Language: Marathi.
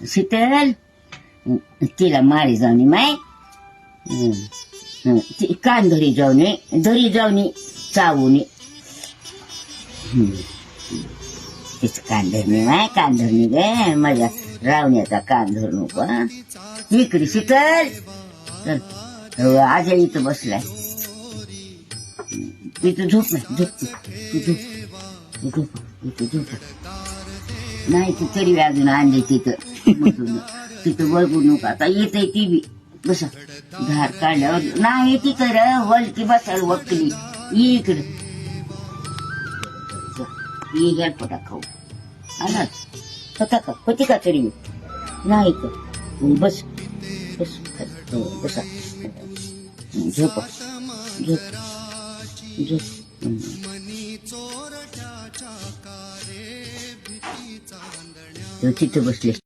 शीतल तिला मारी जाऊनी माय ती कान धरी जाऊनी चावूनी तिचं कान धरणी माय कान धरणी गे माझ्या रावण्याचा कान धरू नको इकडे शीतल चल आजा इथं बसलाय तिथं झोप नाही झोप नाही ती तरी अजून आणली तिथं बघू नका आता येते ती बी बसा धार काढल्यावर नाही ती कर वलकी बसायला वकली ये इकडं ये गणपटा खाऊ आलाच होता का होती का तरी नाही का बस बस बसा झोप झोप झोप तिथं बसले